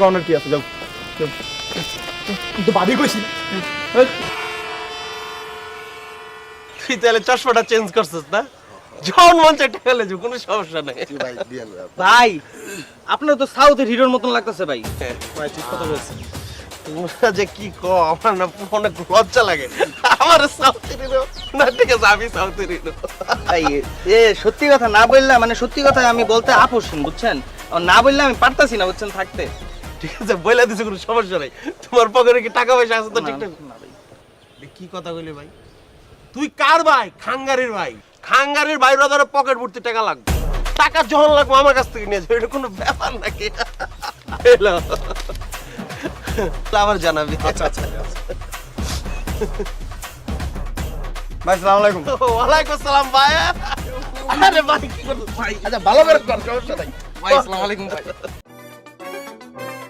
পাওনার কি আছে, যাও তো বাড়ি কইছি। তুই তাহলে চশমাটা চেঞ্জ করছিস না? যখন মন চাই টাকা লেজু, কোনো সমস্যা নেই। ভাই আপনার তো সাউথের হিরোর মতন লাগতেছে ভাই। ভাই ঠিক কথা বলছেন। তোমরা যে কি কো, আমার না অনেক লজ্জা লাগে। আমার সাউথের হিরো না, ঠিক আছে আমি সাউথের হিরো। ভাই সত্যি কথা না বললে, মানে সত্যি কথা আমি বলতে আপোষহীন, বুঝছেন? আর না বললে আমি পারতাছি না, বুঝছেন, থাকতে। ঠিক আছে বইলা দিছি, কোনো সমস্যা নাই। তোমার পকেটে কি টাকা পয়সা আছে তো? ঠিকঠাক না ভাই। কি কথা কইলি ভাই? তুই কার ভাই? খাঙ্গারির ভাই। খাঙ্গারির ভাইরা ধরে পকেট ভর্তি টাকা লাগবে। টাকা যখন লাগবে আমার কাছ থেকে নিয়ে যাবে, এটা কোনো ব্যাপার নাকি? হ্যালো, আবার জানাবি। আচ্ছা আচ্ছা ভাই, আসসালামু আলাইকুম। ওয়ালাইকুম আসসালাম ভাই। আরে ভাই কি করছিস ভাই? আচ্ছা ভালো করে কর, সমস্যা নাই। ভাই আসসালামু আলাইকুম ভাই।